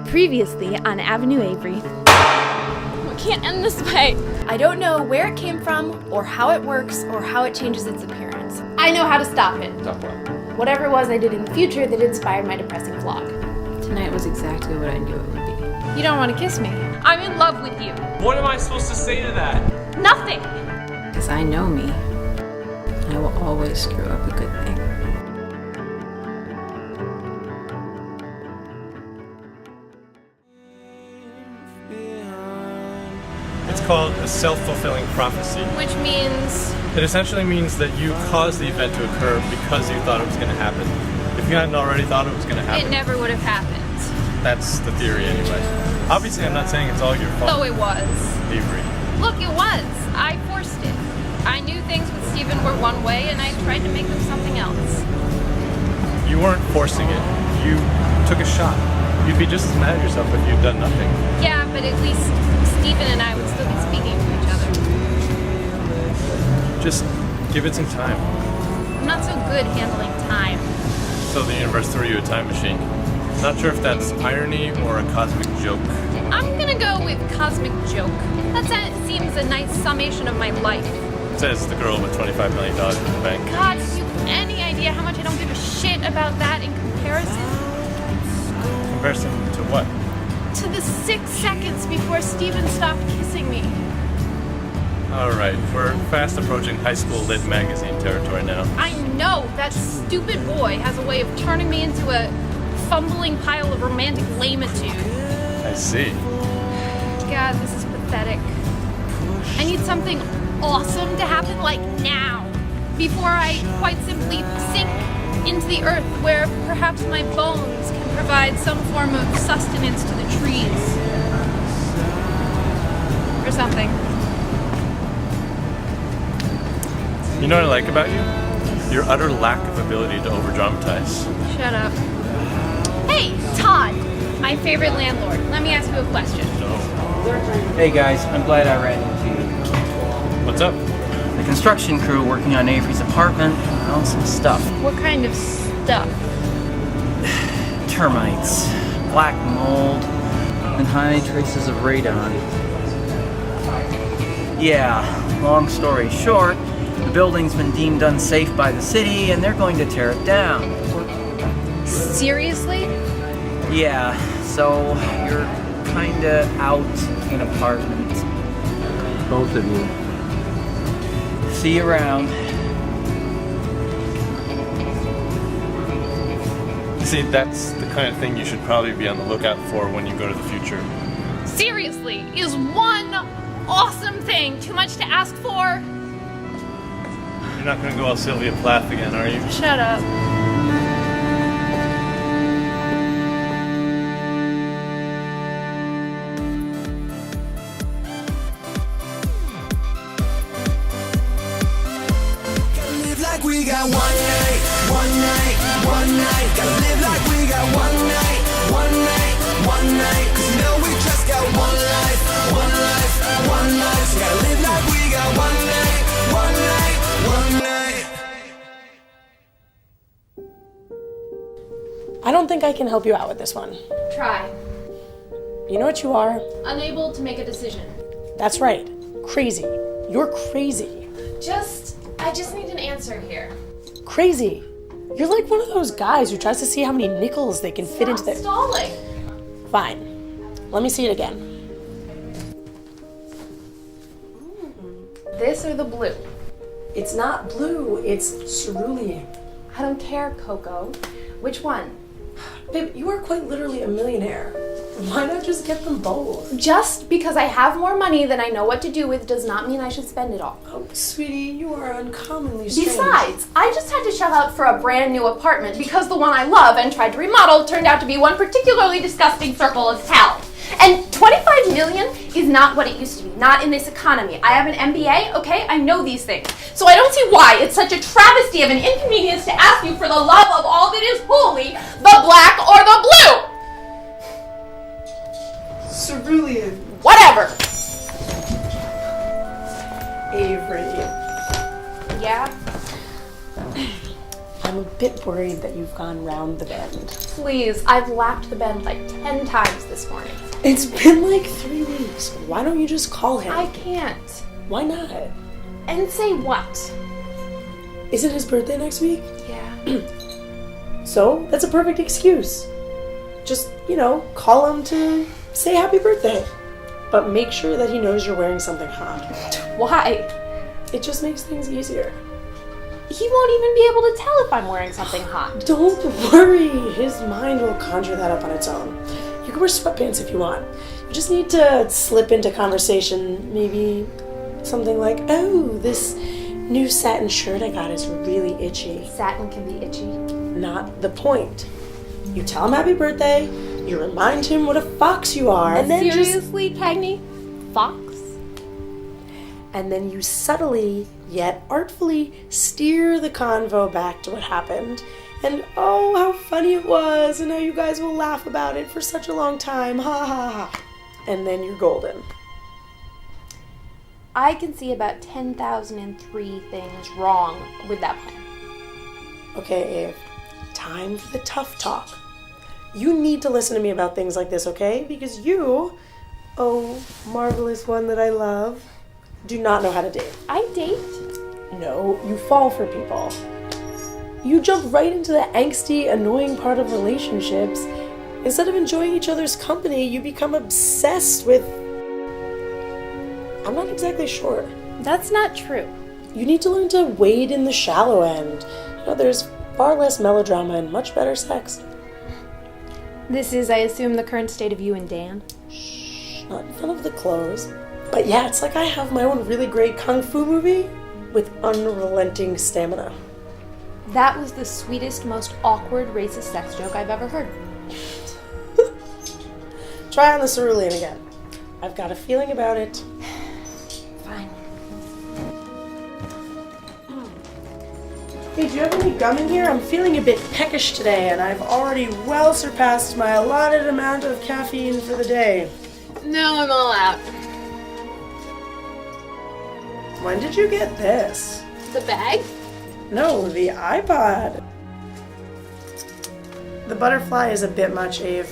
Previously on Avenue Avery. We can't end this way. I don't know where it came from, or how it works, or how it changes its appearance. I know how to stop it. Stop what? Whatever it was I did in the future that inspired my depressing vlog. Tonight was exactly what I knew it would be. You don't want to kiss me. I'm in love with you. What am I supposed to say to that? Nothing. Because I know me. I will always screw up a good thing. It's called a self-fulfilling prophecy. Which means It essentially means that you caused the event to occur because you thought it was going to happen. If you hadn't already thought it was going to happen, it never would have happened. that's the theory anyway. Obviously, I'm not saying it's all your fault. Though it was. Avery. Look, it was. I forced it. I knew things with Steven were one way and I tried to make them something else. You weren't forcing it. You took a shot. You'd be just as mad at yourself if you'd done nothing. Yeah, but at least Steven and I would still be speaking to each other. Just give it some time. I'm not so good handling time. So the universe threw you a time machine. Not sure if that's irony or a cosmic joke. I'm gonna go with cosmic joke. That seems a nice summation of my life. Says the girl with $25 million in the bank. God, have you any idea how much I don't give a shit about that in comparison? Comparison to what? To the 6 seconds before Steven stopped kissing me. Alright, we're fast approaching high school lit magazine territory now. I know that stupid boy has a way of turning me into a fumbling pile of romantic lamitude. I see. God, this is pathetic. I need something awesome to happen like now, before I quite simply sink into the earth where perhaps my bones can provide some form of sustenance to the trees. Or something. You know what I like about you? Your utter lack of ability to over-dramatize. Shut up. Hey, Todd! My favorite landlord. Let me ask you a question. No. Hey guys, I'm glad I ran into you. What's up? The construction crew working on Avery's apartment found some stuff. What kind of stuff? Termites, black mold, and high traces of radon. Yeah, long story short, the building's been deemed unsafe by the city and they're going to tear it down. Seriously? Yeah, so you're kinda out in apartment. Both of you. See you around. See, that's the kind of thing you should probably be on the lookout for when you go to the future. Seriously, is one awesome thing too much to ask for? You're not gonna go all Sylvia Plath again, are you? Shut up. We got one night, one night, one night. Gotta live like we got one night, one night, one night. Cause you know we just got one life, one life, one life. So gotta live like we got one night, one night, one night. I don't think I can help you out with this one. Try. You know what you are? Unable to make a decision. That's right. Crazy. You're crazy. I just need an answer here. Crazy. You're like one of those guys who tries to see how many nickels they can fit into their... Stalling. Fine. Let me see it again. This or the blue? It's not blue, it's cerulean. I don't care, Coco. Which one? Babe, you are quite literally a millionaire. Why not just get them both? Just because I have more money than I know what to do with does not mean I should spend it all. Oh, sweetie, you are uncommonly strange. Besides, I just had to shell out for a brand new apartment because the one I love and tried to remodel turned out to be one particularly disgusting circle of hell. And 25 million is not what it used to be, not in this economy. I have an MBA, okay? I know these things. So I don't see why it's such a travesty of an inconvenience to ask you for the love of all that is holy, the black or the blue. Cerulean. Whatever. Avery. Yeah? I'm a bit worried that you've gone round the bend. Please, I've lapped the bend like 10 times this morning. It's been like 3 weeks. Why don't you just call him? I can't. Why not? And say what? Is it his birthday next week? Yeah. So, that's a perfect excuse. Just, call him to say happy birthday. But make sure that he knows you're wearing something hot. Why? It just makes things easier. He won't even be able to tell if I'm wearing something hot. Don't worry. His mind will conjure that up on its own. You can wear sweatpants if you want. You just need to slip into conversation. Maybe something like, oh, this new satin shirt I got is really itchy. Satin can be itchy. Not the point. You tell him happy birthday, you remind him what a fox you are, and then Seriously, Cagney? Fox? And then you subtly, yet artfully, steer the convo back to what happened. And oh, how funny it was, and how you guys will laugh about it for such a long time, ha ha ha. And then you're golden. I can see about 10,003 things wrong with that plan. Okay, Ave, time for the tough talk. You need to listen to me about things like this, okay? Because you, oh, marvelous one that I love, do not know how to date. I date? No, you fall for people. You jump right into the angsty, annoying part of relationships. Instead of enjoying each other's company, you become obsessed with... I'm not exactly sure. That's not true. You need to learn to wade in the shallow end. There's far less melodrama and much better sex. This is, I assume, the current state of you and Dan? Shh, not in front of the clothes. But yeah, it's like I have my own really great kung fu movie with unrelenting stamina. That was the sweetest, most awkward racist sex joke I've ever heard. Try on the cerulean again. I've got a feeling about it. Fine. Hey, do you have any gum in here? I'm feeling a bit peckish today, and I've already well surpassed my allotted amount of caffeine for the day. No, I'm all out. When did you get this? The bag? No, the iPod. The butterfly is a bit much, Ave.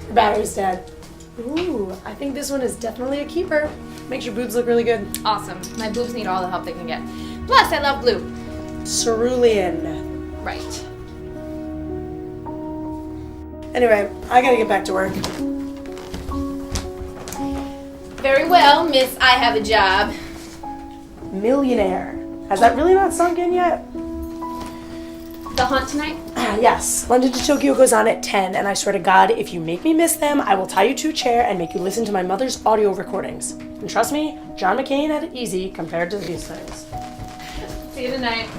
The battery's dead. Ooh, I think this one is definitely a keeper. Makes your boobs look really good. Awesome. My boobs need all the help they can get. Plus, I love blue. Cerulean. Right. Anyway, I gotta get back to work. Very well, miss, I have a job. Millionaire. Has that really not sunk in yet? The hunt tonight? Yes. London to Tokyo goes on at 10, and I swear to God, if you make me miss them, I will tie you to a chair and make you listen to my mother's audio recordings. And trust me, John McCain had it easy compared to these things. See you tonight.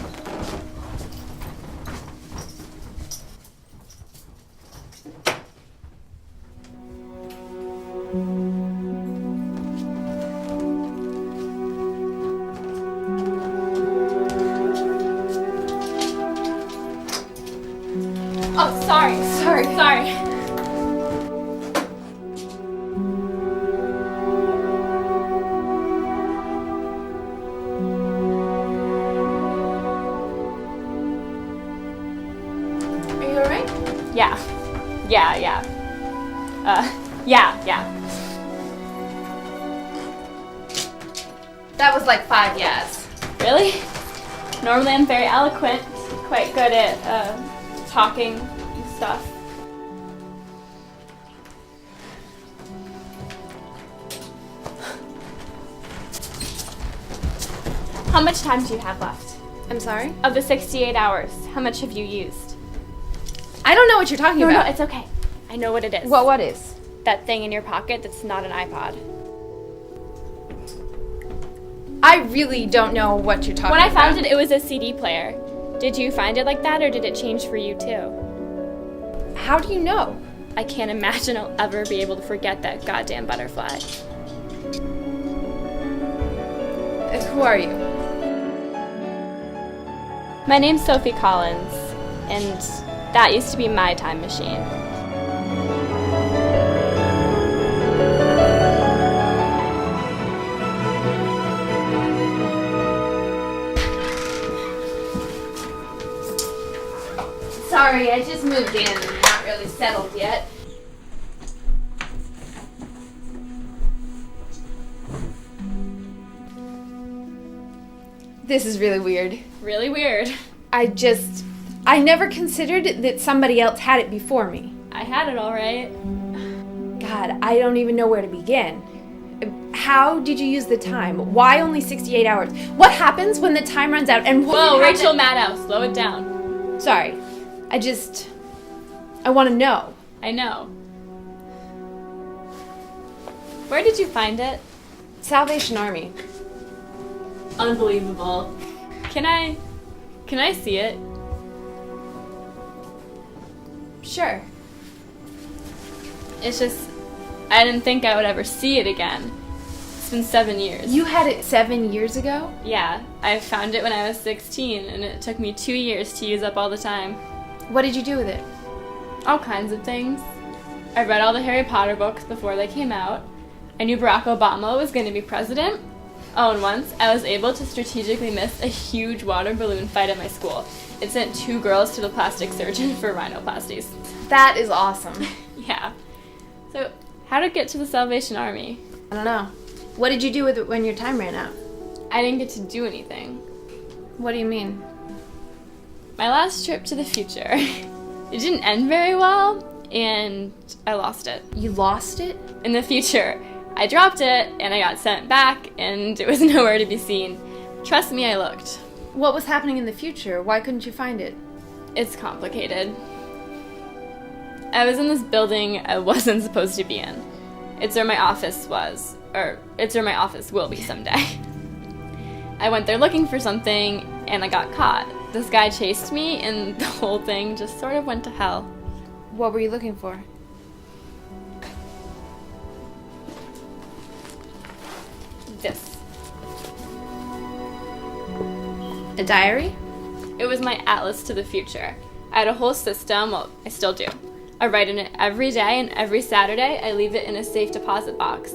Oh, sorry. Are you alright? Yeah. That was like 5 yeahs. Really? Normally I'm very eloquent, quite good at talking and stuff. How much time do you have left? I'm sorry? Of the 68 hours, how much have you used? I don't know what you're talking No, about. it's okay. I know what it is. What is? That thing in your pocket that's not an iPod. I really don't know what you're talking When I about. found it, it was a CD player. Did you find it like that, or did it change for you too? How do you know? I can't imagine I'll ever be able to forget that goddamn butterfly. Who are you? My name's Sophie Collins, and that used to be my time machine. Sorry, I just moved in and not really settled yet. This is really weird. Really weird. I never considered that somebody else had it before me. I had it all right. God, I don't even know where to begin. How did you use the time? Why only 68 hours? What happens when the time runs out and Whoa, Rachel Maddow, slow it down. Sorry. I want to know. I know. Where did you find it? Salvation Army. Unbelievable. Can I see it? Sure. It's just, I didn't think I would ever see it again. It's been 7 years. You had it 7 years ago? Yeah, I found it when I was 16, and it took me 2 years to use up all the time. What did you do with it? All kinds of things. I read all the Harry Potter books before they came out. I knew Barack Obama was going to be president. Oh, and once I was able to strategically miss a huge water balloon fight at my school. It sent 2 girls to the plastic surgeon for rhinoplasties. That is awesome. Yeah. So, how to get to the Salvation Army? I don't know. What did you do with it when your time ran out? I didn't get to do anything. What do you mean? My last trip to the future. It didn't end very well, and I lost it. You lost it? In the future. I dropped it, and I got sent back, and it was nowhere to be seen. Trust me, I looked. What was happening in the future? Why couldn't you find it? It's complicated. I was in this building I wasn't supposed to be in. It's where my office was, or it's where my office will be someday. I went there looking for something, and I got caught. This guy chased me, and the whole thing just sort of went to hell. What were you looking for? This. A diary? It was my atlas to the future. I had a whole system, well, I still do. I write in it every day, and every Saturday I leave it in a safe deposit box.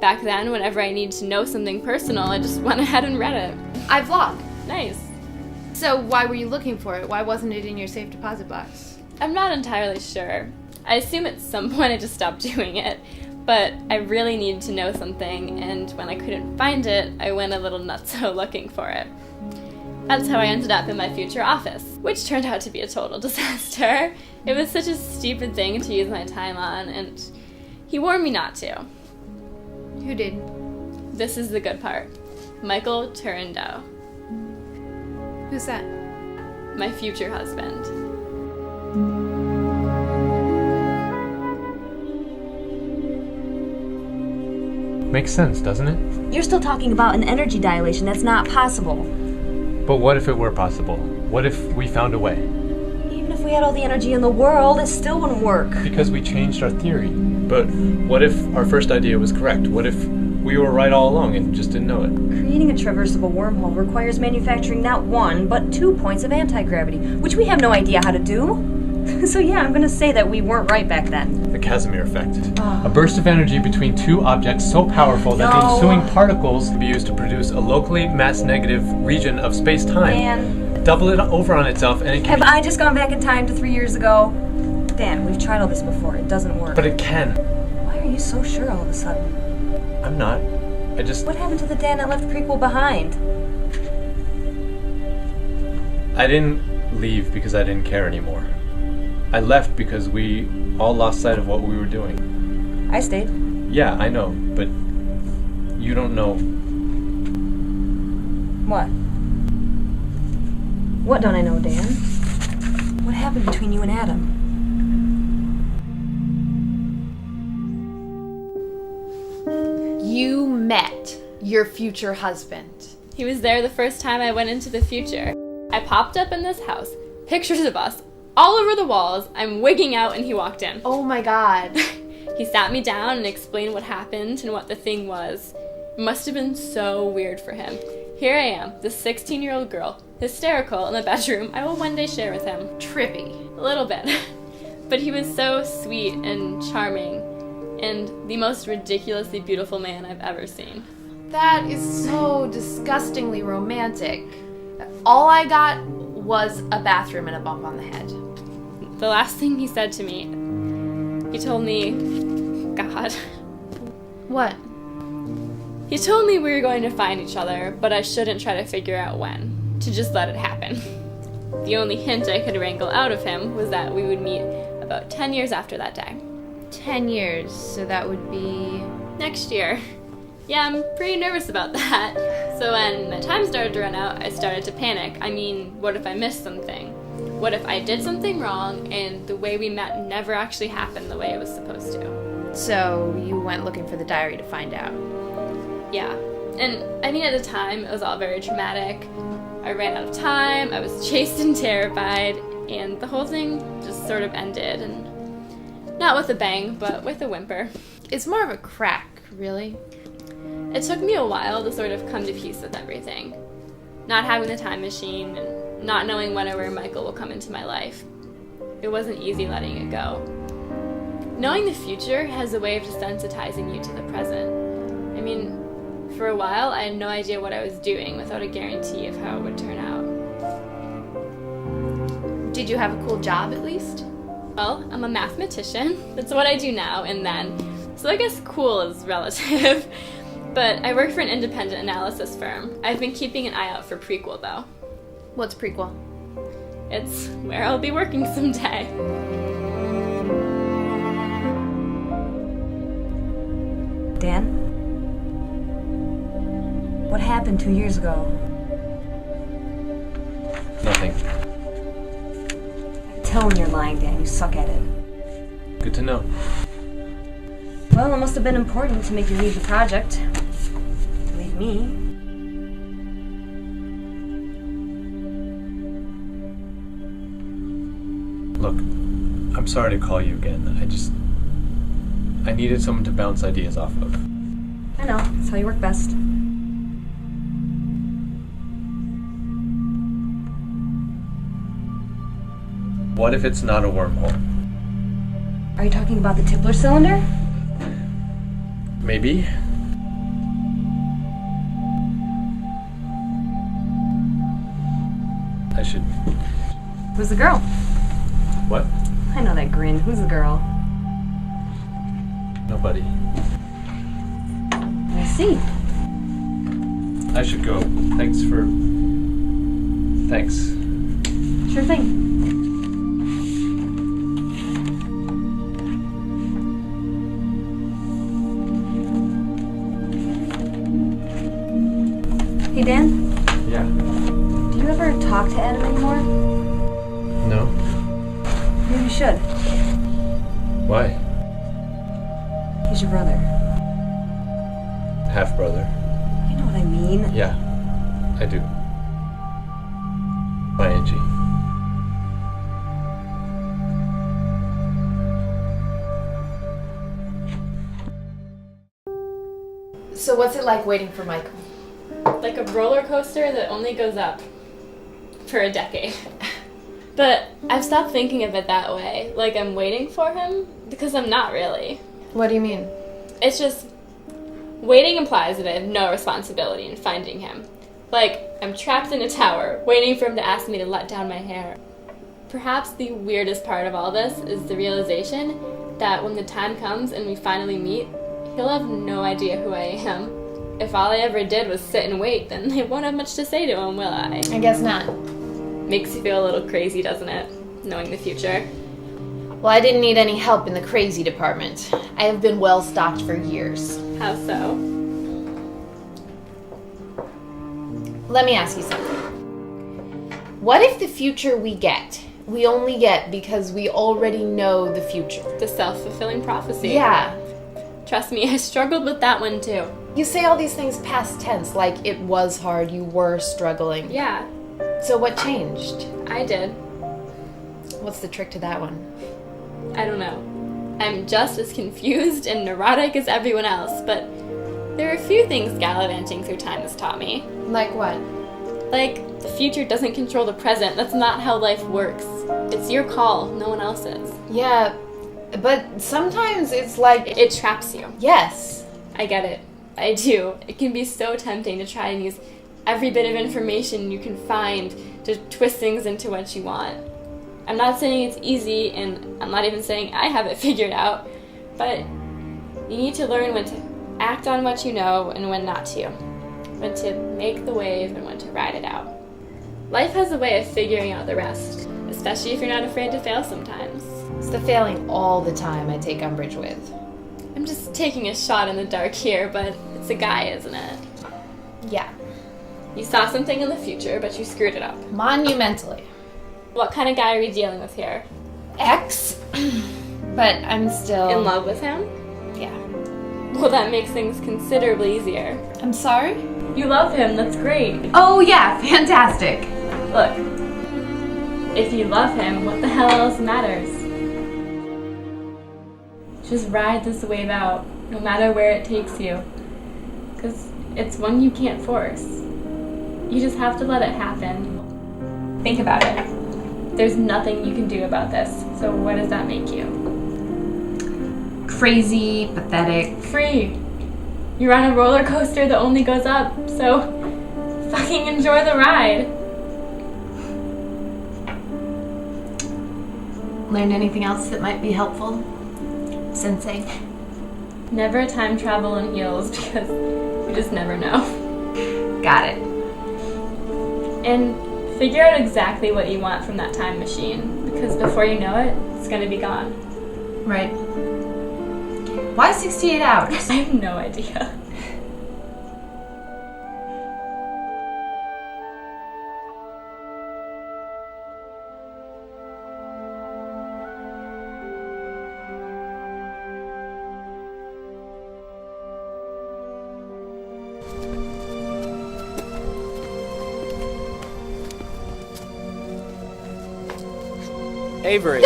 Back then, whenever I needed to know something personal, I just went ahead and read it. I vlog. Nice. So why were you looking for it? Why wasn't it in your safe deposit box? I'm not entirely sure. I assume at some point I just stopped doing it, but I really needed to know something, and when I couldn't find it, I went a little nutso looking for it. That's how I ended up in my future office, which turned out to be a total disaster. It was such a stupid thing to use my time on, and he warned me not to. Who did? This is the good part. Michael Turandot. Who's that? My future husband. Makes sense, doesn't it? You're still talking about an energy dilation. That's not possible. But what if it were possible? What if we found a way? Even if we had all the energy in the world, it still wouldn't work. Because we changed our theory. But what if our first idea was correct? What if we were right all along and just didn't know it? Creating a traversable wormhole requires manufacturing not 1, but 2 points of anti-gravity, which we have no idea how to do. So yeah, I'm gonna say that we weren't right back then. The Casimir effect. A burst of energy between 2 objects so powerful that the ensuing particles can be used to produce a locally mass-negative region of space-time. Dan. Double it over on itself and it can Have I just gone back in time to 3 years ago? Dan, we've tried all this before. It doesn't work. But it can. Why are you so sure all of a sudden? I'm not. I just... What happened to the Dan that left prequel behind? I didn't leave because I didn't care anymore. I left because we all lost sight of what we were doing. I stayed. Yeah, I know, but you don't know. What? What don't I know, Dan? What happened between you and Adam? You met your future husband. He was there the first time I went into the future. I popped up in this house, pictures of us, all over the walls. I'm wigging out and he walked in. Oh my god. He sat me down and explained what happened and what the thing was. It must have been so weird for him. Here I am, this 16-year-old girl, hysterical in the bedroom I will one day share with him. Trippy. A little bit. But he was so sweet and charming and the most ridiculously beautiful man I've ever seen. That is so disgustingly romantic. All I got was a bathroom and a bump on the head. the last thing he said to me, he told me, God. What? He told me we were going to find each other, but I shouldn't try to figure out when, to just let it happen. The only hint I could wrangle out of him was that we would meet about 10 years after that day. 10 years, so that would be... Next year. Yeah, I'm pretty nervous about that. So when my time started to run out, I started to panic. I mean, what if I missed something? What if I did something wrong and the way we met never actually happened the way it was supposed to? So you went looking for the diary to find out. Yeah. And I mean, at the time, it was all very traumatic. I ran out of time, I was chased and terrified, and the whole thing just sort of ended, and not with a bang, but with a whimper. It's more of a crack, really. It took me a while to sort of come to peace with everything. Not having the time machine, and not knowing when or where Michael will come into my life. It wasn't easy letting it go. Knowing the future has a way of desensitizing you to the present. I mean, for a while, I had no idea what I was doing without a guarantee of how it would turn out. Did you have a cool job, at least? Well, I'm a mathematician. That's what I do now and then. So I guess cool is relative. But I work for an independent analysis firm. I've been keeping an eye out for Prequel, though. What's Prequel? It's where I'll be working someday. Dan? What happened 2 years ago? Nothing. I can tell when you're lying, Dan. You suck at it. Good to know. Well, it must have been important to make you leave the project. Leave me. Look, I'm sorry to call you again. I needed someone to bounce ideas off of. I know. That's how you work best. What if it's not a wormhole? Are you talking about the Tippler cylinder? Maybe. I should... Who's the girl? What? I know that grin. Who's the girl? Nobody. I see. I should go. Thanks. Sure thing. Hey, Dan? Yeah. Do you ever talk to Adam anymore? No? Maybe you should. Why? He's your brother. Half-brother. You know what I mean. Yeah, I do. Bye, Angie. So what's it like waiting for Michael? Like a roller coaster that only goes up for a decade. But I've stopped thinking of it that way, like I'm waiting for him, because I'm not really. What do you mean? It's just, waiting implies that I have no responsibility in finding him. Like, I'm trapped in a tower, waiting for him to ask me to let down my hair. Perhaps the weirdest part of all this is the realization that when the time comes and we finally meet, he'll have no idea who I am. If all I ever did was sit and wait, then I won't have much to say to him, will I? I guess not. Makes you feel a little crazy, doesn't it? Knowing the future. Well, I didn't need any help in the crazy department. I have been well stocked for years. How so? Let me ask you something. What if the future we only get because we already know the future? The self-fulfilling prophecy. Yeah. Trust me, I struggled with that one too. You say all these things past tense, like it was hard, you were struggling. Yeah. So what changed? I did. What's the trick to that one? I don't know. I'm just as confused and neurotic as everyone else, but there are a few things gallivanting through time has taught me. Like what? Like, the future doesn't control the present. That's not how life works. It's your call, no one else's. Yeah, but sometimes it's like... It traps you. Yes. I get it. I do. It can be so tempting to try and use every bit of information you can find to twist things into what you want. I'm not saying it's easy, and I'm not even saying I have it figured out, but you need to learn when to act on what you know and when not to. When to make the wave and when to ride it out. Life has a way of figuring out the rest, especially if you're not afraid to fail sometimes. It's the failing all the time I take umbrage with. I'm just taking a shot in the dark here, but it's a guy, isn't it? Yeah. You saw something in the future, but you screwed it up. Monumentally. What kind of guy are we dealing with here? Ex? But I'm still... In love with him? Yeah. Well, that makes things considerably easier. I'm sorry? You love him, that's great. Oh yeah, fantastic. Look, if you love him, what the hell else matters? Just ride this wave out, no matter where it takes you. 'Cause it's one you can't force. You just have to let it happen. Think about it. There's nothing you can do about this, so what does that make you? Crazy, pathetic. Free. You're on a roller coaster that only goes up, so fucking enjoy the ride. Learned anything else that might be helpful? Sensei? Never time travel in heels because you just never know. Got it. And figure out exactly what you want from that time machine, because before you know it, it's gonna be gone. Right. Why 68 hours? I have no idea. Avery.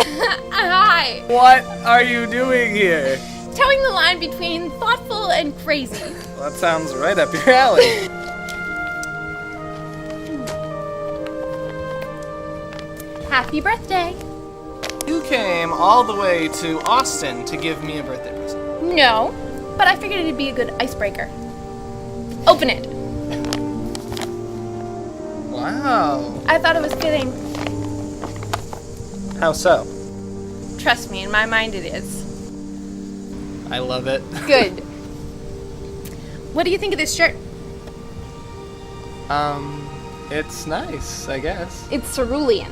Hi. What are you doing here? Towing the line between thoughtful and crazy. Well, that sounds right up your alley. Happy birthday. You came all the way to Austin to give me a birthday present. No, but I figured it'd be a good icebreaker. Open it. Wow. I thought it was fitting. How so? Trust me, in my mind it is. I love it. Good. What do you think of this shirt? It's nice, I guess. It's cerulean.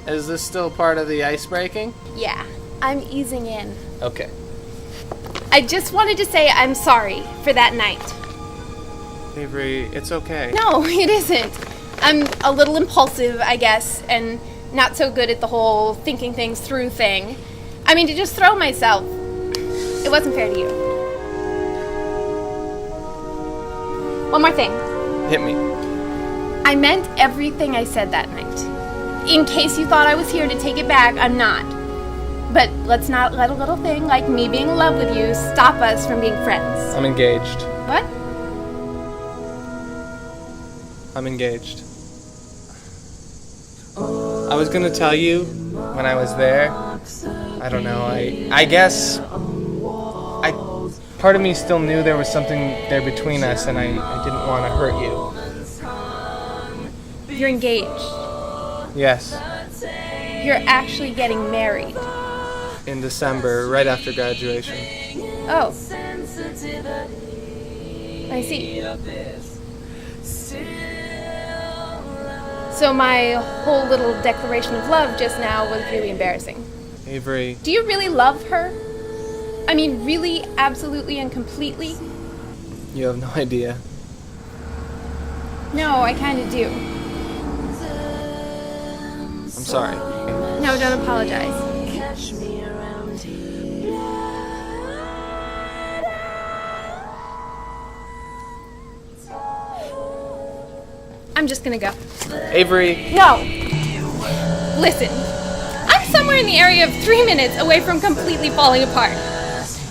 Is this still part of the ice breaking? Yeah, I'm easing in. Okay. I just wanted to say I'm sorry for that night. Avery, it's okay. No, it isn't. I'm a little impulsive, I guess, and not so good at the whole thinking things through thing. I mean, to just throw myself, it wasn't fair to you. One more thing. Hit me. I meant everything I said that night. In case you thought I was here to take it back, I'm not. But let's not let a little thing like me being in love with you stop us from being friends. I'm engaged. What? I'm engaged. I was gonna tell you when I was there. I don't know, I guess part of me still knew there was something there between us, and I didn't want to hurt you. You're engaged. Yes. You're actually getting married. In December, right after graduation. Oh. I see. So my whole little declaration of love just now was really embarrassing. Avery. Do you really love her? I mean, really, absolutely, and completely? You have no idea. No, I kind of do. I'm sorry. No, don't apologize. I'm just gonna go. Avery. No! Listen, I'm somewhere in the area of 3 minutes away from completely falling apart.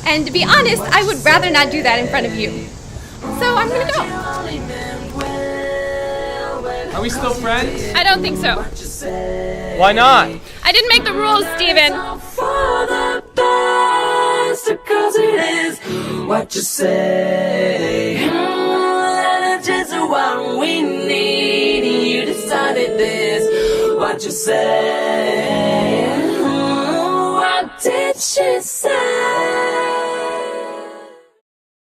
And to be honest, I would rather not do that in front of you. So I'm gonna go. Are we still friends? I don't think so. Why not? I didn't make the rules, Steven. What you say? Just a while. what we need. You decided this, what you say. What did she say?